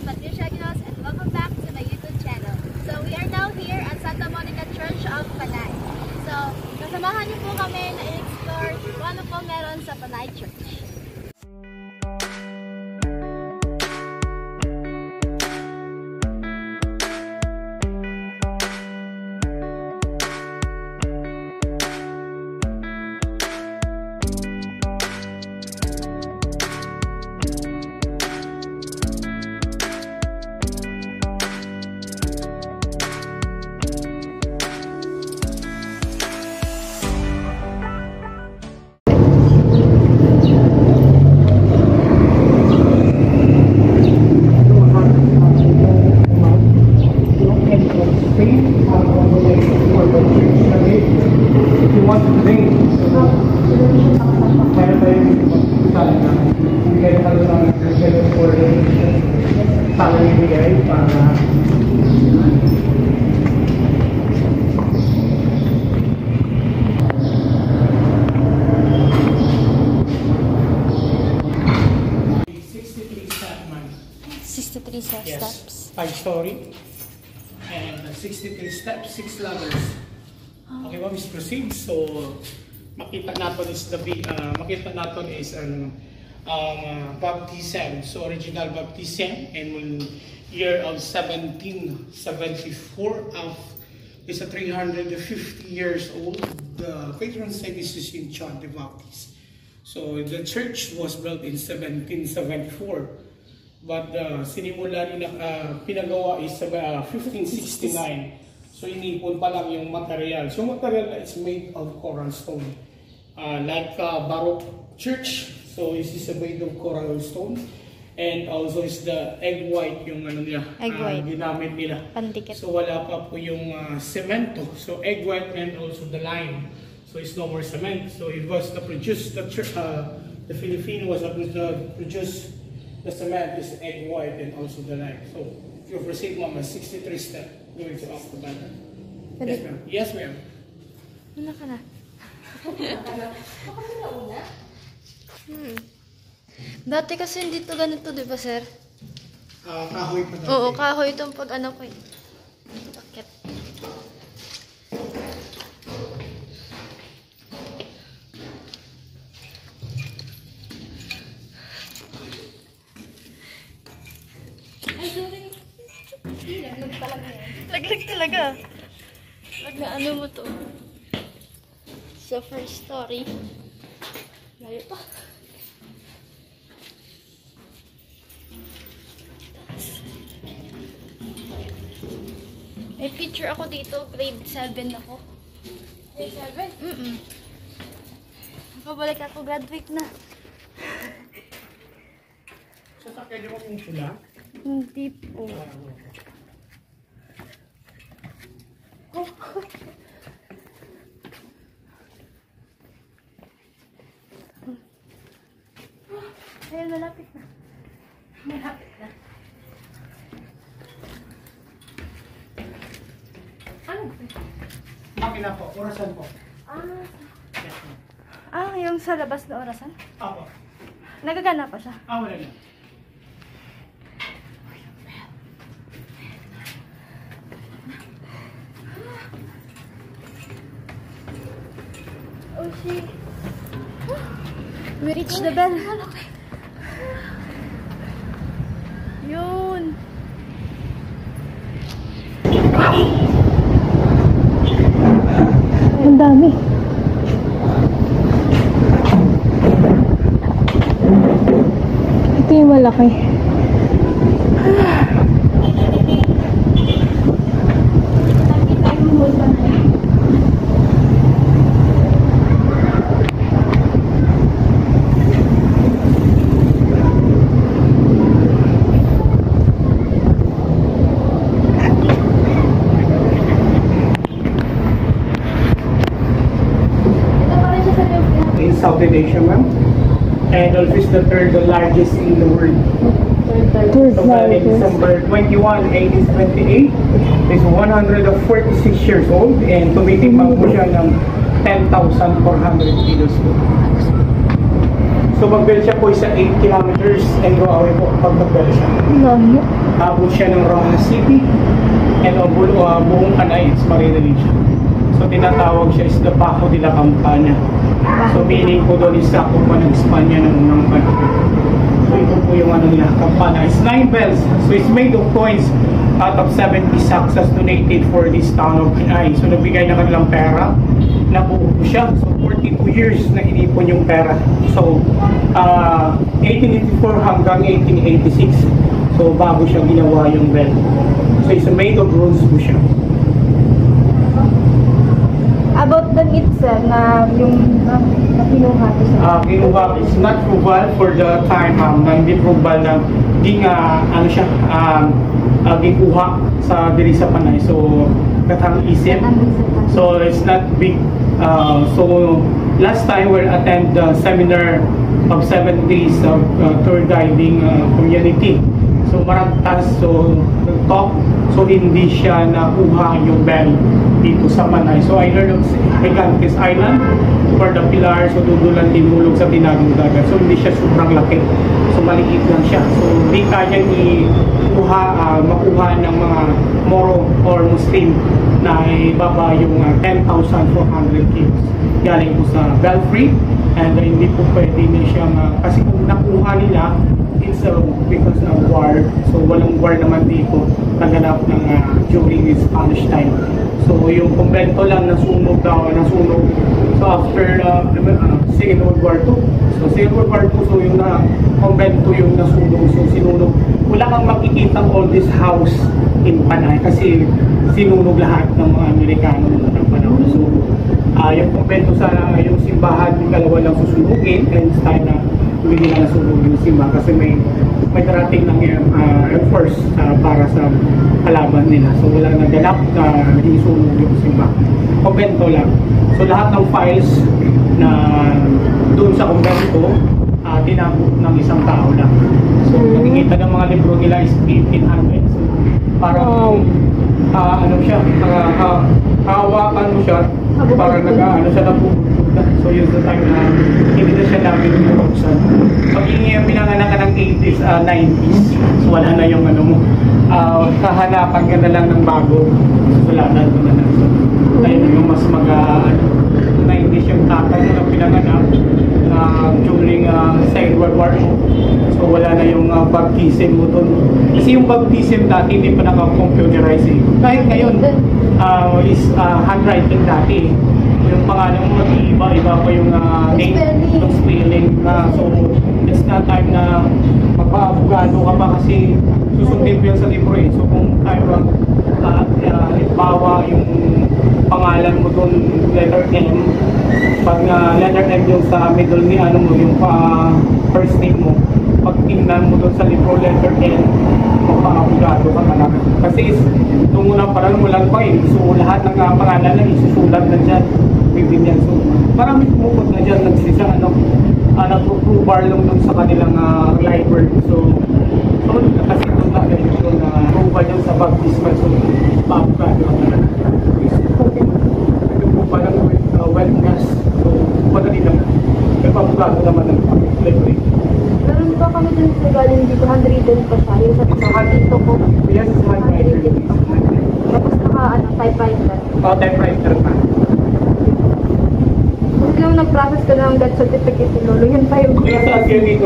Patricia Aguilos and welcome back to my YouTube channel. So we are now here at Santa Monica Church of Panay. So kasamahan niyo po kami na i-explore kung ano po meron sa Panay Church. Yes, 5-story and 63 steps, 6 ladders. Okay, well, Mr. Proceed. So makita natin is baptism. So original baptism and year of 1774 is a 350 years old. The patron saint is St. John the Baptist. So the church was built in 1774. But sinimula nila, pinagawa is 1569. So inipon pa lang yung material. So material is made of coral stone. Like Baroque church. So this is made of coral stone. And also is the egg white yung ano nila, ginamit nila. Pandikit. So wala pa po yung semento. So egg white and also the lime. So it's no more cement. So it was to produce the church, the Filipino was to produce the cement is egg white and also the lime. So if you proceed, ma'am, 63 step going to off the banner. Yes, ma'am. Yes, ma'am. Una ka na. Ako na una? Dati kasi hindi to ganito, di ba, sir? Kahoy pa dati. Oo, kahoy itong pag ano ko eh. Takit. Ay, sorry. Laglag talaga yan. Laglag talaga. Laglag ano mo to? Sa first story. Layo pa. May picture ako dito, grade 7 ako. Grade 7? Nakabalik ako, graduate na. Sasakyan niyo kung pula? Hindi po. Ayun, malapit na. Malapit na. Ano? Makina po, orasan po. Yung sa labas na orasan? Apo. Nagagana pa siya? Wala na. Oh, shit. We reached the bell. Yun. Ang dami. Ito yung malaki. Southeast Asia, ma'am. And also is the third largest in the world. So December 21, 1828 is 146 years old and tumitimbang po siya ng 10,400 kilos po. So mag-bell siya po sa 8 kilometers and go away po pag mag-bell siya. Layo. Abot siya ng Rojas City and buong Panay is Marinalin siya. So tinatawag siya is the Bajo de la Campana. So meaning po doon is sakop pa ng Espanya ng Panay. So ito po yung ano nila, Campana. It's 9 bells. So it's made of coins out of 70 success donated for this town of Panay. So nagbigay na kanilang pera. Nabuo po siya. So 42 years na inipon yung pera. So 1884 hanggang 1886. So bago siya ginawa yung bell. So it's made of bronze po siya. About the meat, sir, na yung na kinuha ko sa... Kinuha is not proval for the time, na hindi proval na di nga, ano siya, gikuha sa diri sa Panay. So, katang isip. So, it's not big. So, last time we attend the seminar of 7 days of tour guiding community. So, marantas, so, talk. So, hindi siya nakuha yung bell dito sa Panay. So, I learned of Gigantes Island for the pillar. So, dudulan din mulog sa Tinagong Dagat. So, hindi siya sobrang laki. So, maliit lang siya. So, hindi kayang makuha ng mga Moro or Muslim na ibaba yung 10,400 kilos. Galing po sa Belfry. And hindi po pwede na siya kasi kung nakuha nila, it's because of war. So walang war naman dito naganap ng during the Spanish time. So yung kumbento lang nasunog. So after Second World War II. So Second World War II, so yung kumbento yung nasunog. So sinunog. Wala kang makikita all this house in Panay kasi sinunog lahat ng mga Amerikano ng panahon. So yung kumbento sa yung simbahan, ikalawa lang susunugin and it's time na hindi na nasunog yung simbahan kasi may darating ng Air Force para sa kalaban nila. So wala naganap na isunog yung simbahan. Kumbento lang. So lahat ng files na doon sa kumbento tinabot ng isang tao lang. So nakikita ng mga libro nila is 1800. So parang ano siya, hawakan mo siya parang nag-ano siya napupunta. So yun sa time na hindi na siya namin bubuksan. Pag pinanganak ka ng 80s, 90s, so wala na yung ano mo. Kahanapan ka na lang ng bago. So sulatan ko na lang. So tayo na yung mas na hindi siyang tatay na pinanganak during Second World War. So wala na yung baptism mo doon. Kasi yung baptism dati hindi pa naka-computerize eh. Kahit ngayon, is handwriting dati. Yung pangalan mo mag-iiba pa yung name, yung spelling. So it's not time na magpa-abogado ka pa kasi susundin mo yan sa libro eh. So kung tayo bawa yung pangalan mo doon, letter M, pag letter M yung sa middle ni ano mo, yung first name mo, pag tingnan mo doon sa libro, letter N, magpa-abogado ka talaga. Kasi nung unang parang mo lang pa eh, so lahat ng pangalan na isusulat na dyan, bibigyan. So marami pumupot na dyan, nagsisa nag-approval lang doon sa kanilang library. So kasi doon na yung approval yung sa baptismal, so pa-abogado ka talaga. Ito po parang wellness, so madali naman. Nagpa-abogado naman ng library. Meron pa kami dun sa galing dito, handwritten pa siya. Yung sa dito ko. Yes, handwritten pa. Tapos typewriter. Typewriter pa. Tapos yung nag-process ka ng death certificate ni Lolo, yun pa yung... Kaya sa akin dito,